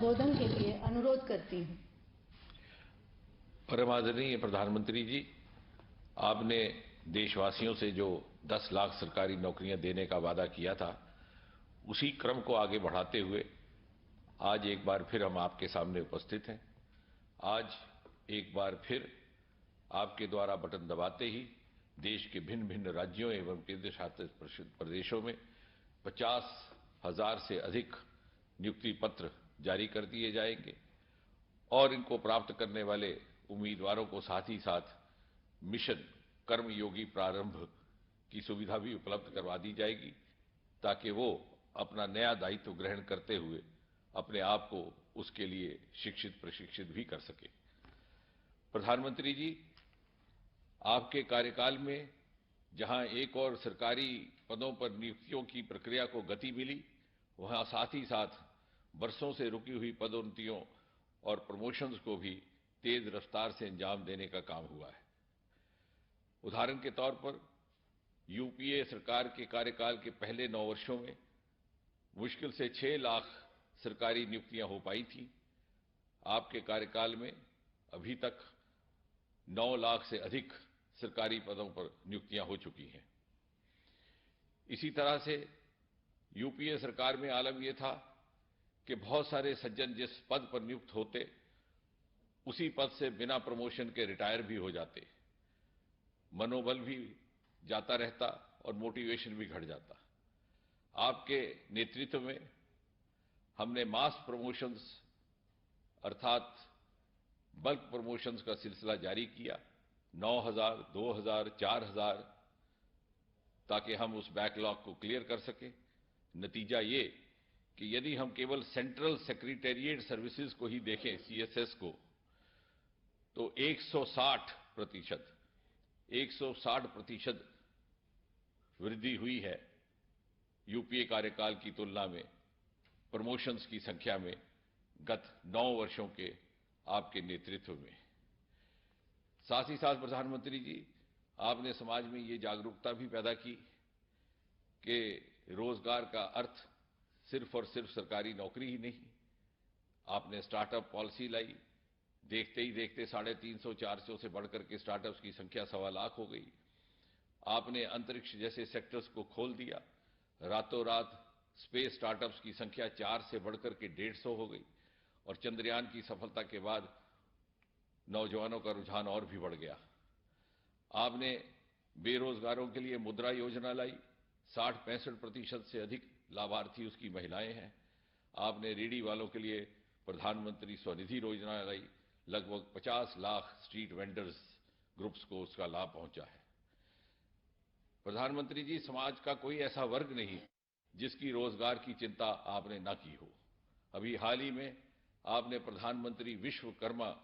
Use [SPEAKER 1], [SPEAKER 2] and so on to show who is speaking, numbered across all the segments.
[SPEAKER 1] संबोधन के लिए अनुरोध करती हूँ।
[SPEAKER 2] परम आदरणीय प्रधानमंत्री जी, आपने देशवासियों से जो 10 लाख सरकारी नौकरियां देने का वादा किया था, उसी क्रम को आगे बढ़ाते हुए आज एक बार फिर हम आपके सामने उपस्थित हैं। आज एक बार फिर आपके द्वारा बटन दबाते ही देश के भिन्न भिन्न राज्यों एवं केंद्र शासित प्रदेशों में 50,000 से अधिक नियुक्ति पत्र जारी कर दिए जाएंगे और इनको प्राप्त करने वाले उम्मीदवारों को साथ ही साथ मिशन कर्मयोगी प्रारंभ की सुविधा भी उपलब्ध करवा दी जाएगी, ताकि वो अपना नया दायित्व ग्रहण करते हुए अपने आप को उसके लिए शिक्षित प्रशिक्षित भी कर सके। प्रधानमंत्री जी, आपके कार्यकाल में जहां एक और सरकारी पदों पर नियुक्तियों की प्रक्रिया को गति मिली, वहां साथ ही साथ वर्षों से रुकी हुई पदोन्नतियों और प्रमोशंस को भी तेज रफ्तार से अंजाम देने का काम हुआ है। उदाहरण के तौर पर यूपीए सरकार के कार्यकाल के पहले 9 वर्षों में मुश्किल से 6 लाख सरकारी नियुक्तियां हो पाई थी। आपके कार्यकाल में अभी तक 9 लाख से अधिक सरकारी पदों पर नियुक्तियां हो चुकी हैं। इसी तरह से यूपीए सरकार में आलम यह था कि बहुत सारे सज्जन जिस पद पर नियुक्त होते, उसी पद से बिना प्रमोशन के रिटायर भी हो जाते, मनोबल भी जाता रहता और मोटिवेशन भी घट जाता। आपके नेतृत्व में हमने मास प्रमोशंस अर्थात बल्क प्रमोशंस का सिलसिला जारी किया, 9,000, 2,000, 4,000, ताकि हम उस बैकलॉग को क्लियर कर सके। नतीजा ये कि यदि हम केवल सेंट्रल सेक्रेटेरिएट सर्विसेज को ही देखें, सीएसएस को, तो 160% वृद्धि हुई है यूपीए कार्यकाल की तुलना में प्रमोशंस की संख्या में गत 9 वर्षों के आपके नेतृत्व में। साथ ही साथ प्रधानमंत्री जी, आपने समाज में ये जागरूकता भी पैदा की कि रोजगार का अर्थ सिर्फ और सिर्फ सरकारी नौकरी ही नहीं। आपने स्टार्टअप पॉलिसी लाई, देखते ही देखते 350-400 से बढ़कर के स्टार्टअप्स की संख्या 1.25 लाख हो गई। आपने अंतरिक्ष जैसे सेक्टर्स को खोल दिया, रातों रात स्पेस स्टार्टअप्स की संख्या 4 से बढ़कर के 150 हो गई और चंद्रयान की सफलता के बाद नौजवानों का रुझान और भी बढ़ गया। आपने बेरोजगारों के लिए मुद्रा योजना लाई, 60-65% से अधिक लाभार्थी उसकी महिलाएं हैं। आपने रेहड़ी वालों के लिए प्रधानमंत्री स्वनिधि योजना लाई, लगभग 50 लाख स्ट्रीट वेंडर्स ग्रुप्स को उसका लाभ पहुंचा है। प्रधानमंत्री जी, समाज का कोई ऐसा वर्ग नहीं जिसकी रोजगार की चिंता आपने ना की हो। अभी हाल ही में आपने प्रधानमंत्री विश्वकर्मा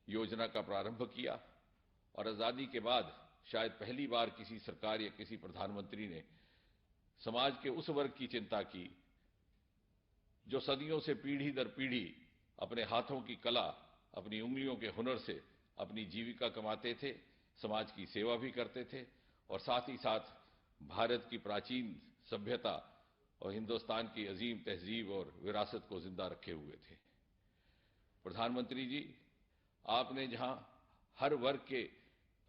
[SPEAKER 2] योजना का प्रारंभ किया और आजादी के बाद शायद पहली बार किसी सरकार या किसी प्रधानमंत्री ने समाज के उस वर्ग की चिंता की जो सदियों से पीढ़ी दर पीढ़ी अपने हाथों की कला, अपनी उंगलियों के हुनर से अपनी जीविका कमाते थे, समाज की सेवा भी करते थे और साथ ही साथ भारत की प्राचीन सभ्यता और हिंदुस्तान की अजीम तहजीब और विरासत को जिंदा रखे हुए थे। प्रधानमंत्री जी, आपने जहां हर वर्ग के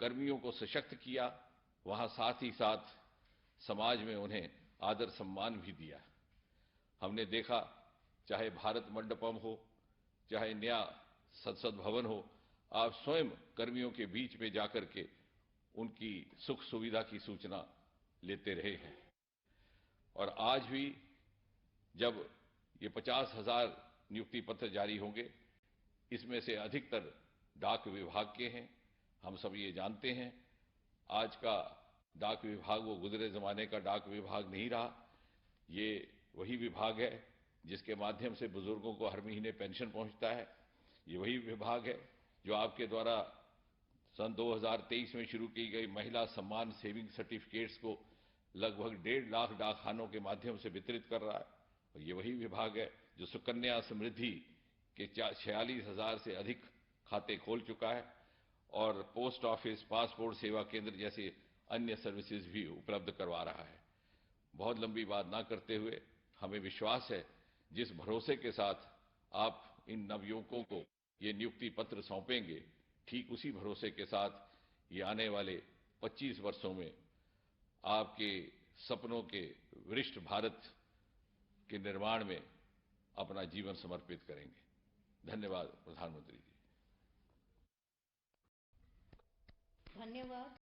[SPEAKER 2] कर्मियों को सशक्त किया, वहां साथ ही साथ समाज में उन्हें आदर सम्मान भी दिया। हमने देखा, चाहे भारत मंडपम हो, चाहे नया संसद भवन हो, आप स्वयं कर्मियों के बीच में जाकर के उनकी सुख सुविधा की सूचना लेते रहे हैं। और आज भी जब ये 50,000 नियुक्ति पत्र जारी होंगे, इसमें से अधिकतर डाक विभाग के हैं। हम सब ये जानते हैं, आज का डाक विभाग वो गुजरे जमाने का डाक विभाग नहीं रहा। ये वही विभाग है जिसके माध्यम से बुजुर्गों को हर महीने पेंशन पहुंचता है। ये वही विभाग है जो आपके द्वारा सन 2023 में शुरू की गई महिला सम्मान सेविंग सर्टिफिकेट्स को लगभग 1.5 लाख डाकखानों के माध्यम से वितरित कर रहा है। और ये वही विभाग है जो सुकन्या समृद्धि के 46,000 से अधिक खाते खोल चुका है और पोस्ट ऑफिस, पासपोर्ट सेवा केंद्र जैसे अन्य सर्विसेज भी उपलब्ध करवा रहा है। बहुत लंबी बात ना करते हुए, हमें विश्वास है जिस भरोसे के साथ आप इन नवयुवकों को ये नियुक्ति पत्र सौंपेंगे, ठीक उसी भरोसे के साथ ये आने वाले 25 वर्षों में आपके सपनों के विशिष्ट भारत के निर्माण में अपना जीवन समर्पित करेंगे। धन्यवाद प्रधानमंत्री जी।
[SPEAKER 1] धन्यवाद।